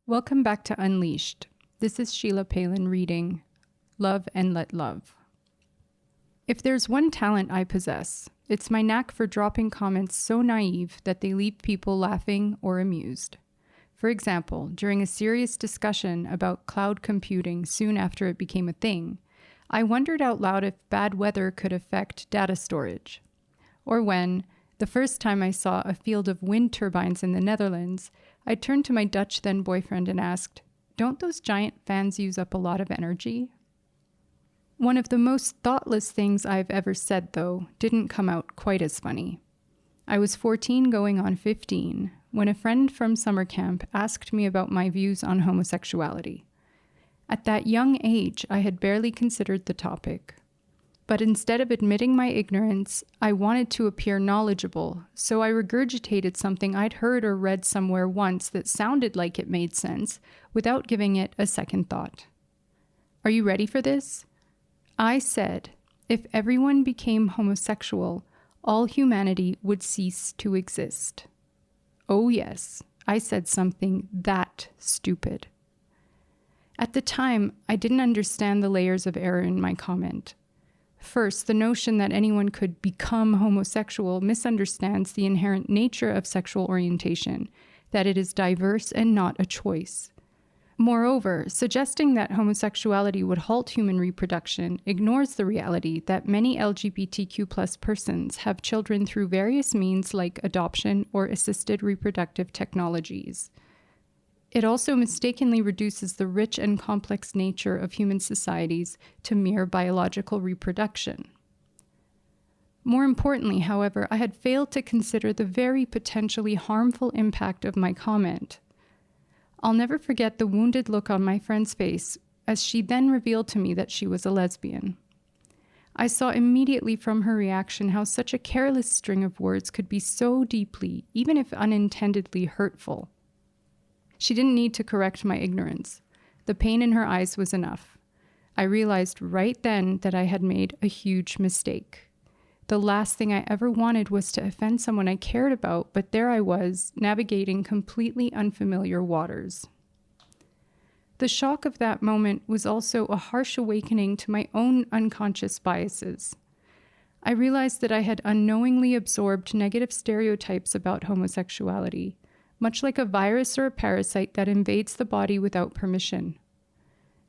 Welcome back to Unleashed. This is Sheila Paylan reading Love and Let Love. If there's one talent I possess, it's my knack for dropping comments so naive that they leave people laughing or amused. For example, during a serious discussion about cloud computing soon after it became a thing, I wondered out loud if bad weather could affect data storage. Or when, the first time I saw a field of wind turbines in the Netherlands, I turned to my Dutch then boyfriend and asked, "Don't those giant fans use up a lot of energy?" One of the most thoughtless things I've ever said, though, didn't come out quite as funny. I was 14 going on 15 when a friend from summer camp asked me about my views on homosexuality. At that young age, I had barely considered the topic. But instead of admitting my ignorance, I wanted to appear knowledgeable, so I regurgitated something I'd heard or read somewhere once that sounded like it made sense, without giving it a second thought. Are you ready for this? I said, if everyone became homosexual, all humanity would cease to exist. Oh yes, I said something that stupid. At the time, I didn't understand the layers of error in my comment. First, the notion that anyone could become homosexual misunderstands the inherent nature of sexual orientation, that it is diverse and not a choice. Moreover, suggesting that homosexuality would halt human reproduction ignores the reality that many LGBTQ+ persons have children through various means like adoption or assisted reproductive technologies. It also mistakenly reduces the rich and complex nature of human societies to mere biological reproduction. More importantly, however, I had failed to consider the very potentially harmful impact of my comment. I'll never forget the wounded look on my friend's face as she then revealed to me that she was a lesbian. I saw immediately from her reaction how such a careless string of words could be so deeply, even if unintendedly, hurtful. She didn't need to correct my ignorance. The pain in her eyes was enough. I realized right then that I had made a huge mistake. The last thing I ever wanted was to offend someone I cared about, but there I was, navigating completely unfamiliar waters. The shock of that moment was also a harsh awakening to my own unconscious biases. I realized that I had unknowingly absorbed negative stereotypes about homosexuality, much like a virus or a parasite that invades the body without permission.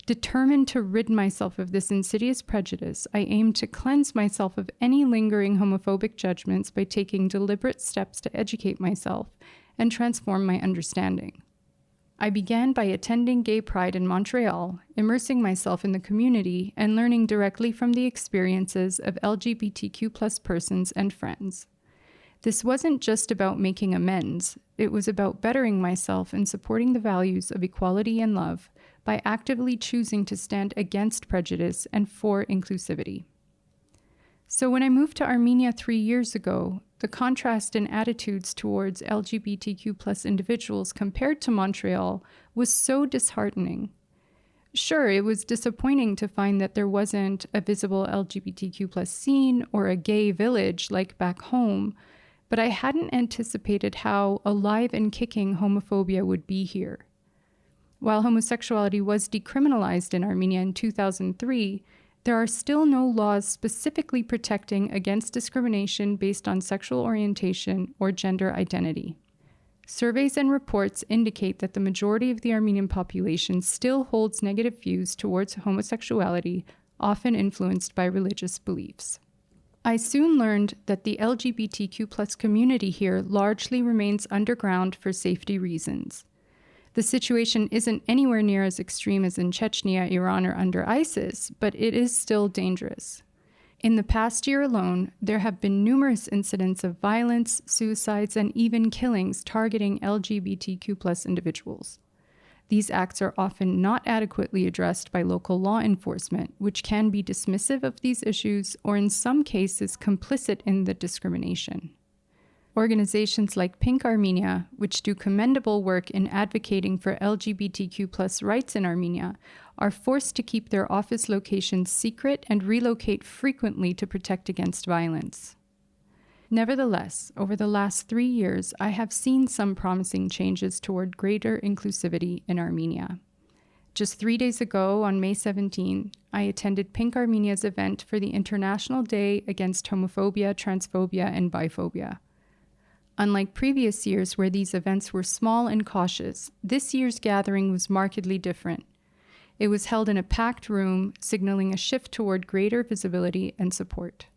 Determined to rid myself of this insidious prejudice, I aimed to cleanse myself of any lingering homophobic judgments by taking deliberate steps to educate myself and transform my understanding. I began by attending Gay Pride in Montreal, immersing myself in the community, and learning directly from the experiences of LGBTQ+ persons and friends. This wasn't just about making amends, it was about bettering myself and supporting the values of equality and love by actively choosing to stand against prejudice and for inclusivity. So when I moved to Armenia 3 years ago, the contrast in attitudes towards LGBTQ+ individuals compared to Montreal was so disheartening. Sure, it was disappointing to find that there wasn't a visible LGBTQ+ scene or a gay village like back home, but I hadn't anticipated how alive and kicking homophobia would be here. While homosexuality was decriminalized in Armenia in 2003, there are still no laws specifically protecting against discrimination based on sexual orientation or gender identity. Surveys and reports indicate that the majority of the Armenian population still holds negative views towards homosexuality, often influenced by religious beliefs. I soon learned that the LGBTQ+ community here largely remains underground for safety reasons. The situation isn't anywhere near as extreme as in Chechnya, Iran, or under ISIS, but it is still dangerous. In the past year alone, there have been numerous incidents of violence, suicides, and even killings targeting LGBTQ+ individuals. These acts are often not adequately addressed by local law enforcement, which can be dismissive of these issues or in some cases complicit in the discrimination. Organizations like Pink Armenia, which do commendable work in advocating for LGBTQ+ rights in Armenia, are forced to keep their office locations secret and relocate frequently to protect against violence. Nevertheless, over the last 3 years, I have seen some promising changes toward greater inclusivity in Armenia. Just 3 days ago, on May 17, I attended Pink Armenia's event for the International Day Against Homophobia, Transphobia, and Biphobia. Unlike previous years where these events were small and cautious, this year's gathering was markedly different. It was held in a packed room, signaling a shift toward greater visibility and support.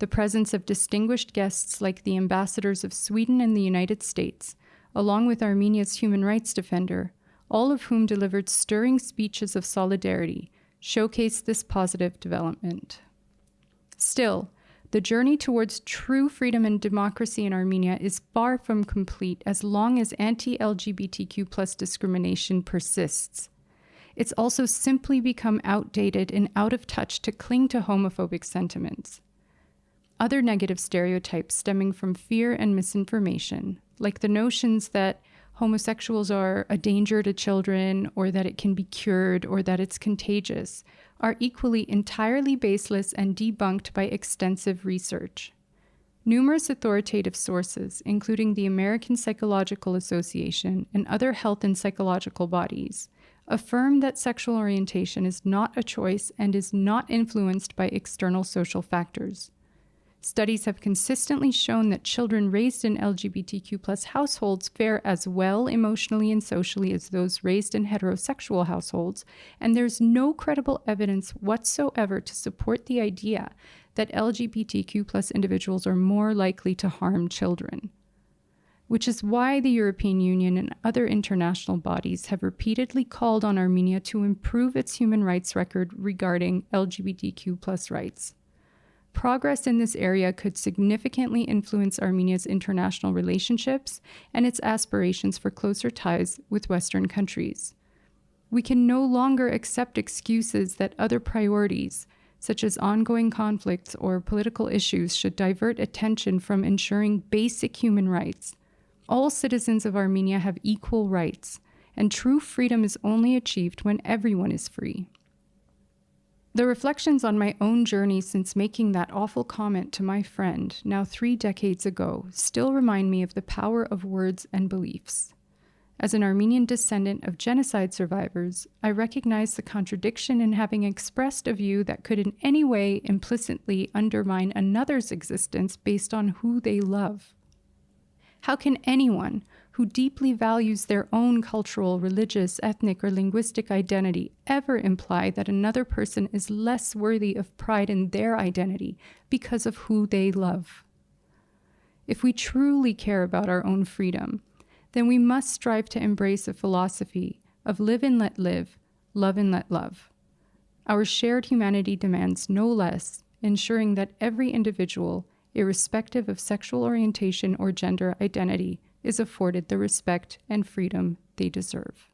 The presence of distinguished guests like the ambassadors of Sweden and the United States, along with Armenia's human rights defender, all of whom delivered stirring speeches of solidarity, showcased this positive development. Still, the journey towards true freedom and democracy in Armenia is far from complete as long as anti-LGBTQ+ discrimination persists. It's also simply become outdated and out of touch to cling to homophobic sentiments. Other negative stereotypes stemming from fear and misinformation, like the notions that homosexuals are a danger to children, or that it can be cured, or that it's contagious, are equally entirely baseless and debunked by extensive research. Numerous authoritative sources, including the American Psychological Association and other health and psychological bodies, affirm that sexual orientation is not a choice and is not influenced by external social factors. Studies have consistently shown that children raised in LGBTQ+ households fare as well emotionally and socially as those raised in heterosexual households, and there's no credible evidence whatsoever to support the idea that LGBTQ+ individuals are more likely to harm children. Which is why the European Union and other international bodies have repeatedly called on Armenia to improve its human rights record regarding LGBTQ+ rights. Progress in this area could significantly influence Armenia's international relationships and its aspirations for closer ties with Western countries. We can no longer accept excuses that other priorities, such as ongoing conflicts or political issues, should divert attention from ensuring basic human rights. All citizens of Armenia have equal rights, and true freedom is only achieved when everyone is free. The reflections on my own journey since making that awful comment to my friend, now 3 decades ago, still remind me of the power of words and beliefs. As an Armenian descendant of genocide survivors, I recognize the contradiction in having expressed a view that could in any way implicitly undermine another's existence based on who they love. How can anyone who deeply values their own cultural, religious, ethnic, or linguistic identity ever imply that another person is less worthy of pride in their identity because of who they love? If we truly care about our own freedom, then we must strive to embrace a philosophy of live and let live, love and let love. Our shared humanity demands no less, ensuring that every individual, irrespective of sexual orientation or gender identity, is afforded the respect and freedom they deserve.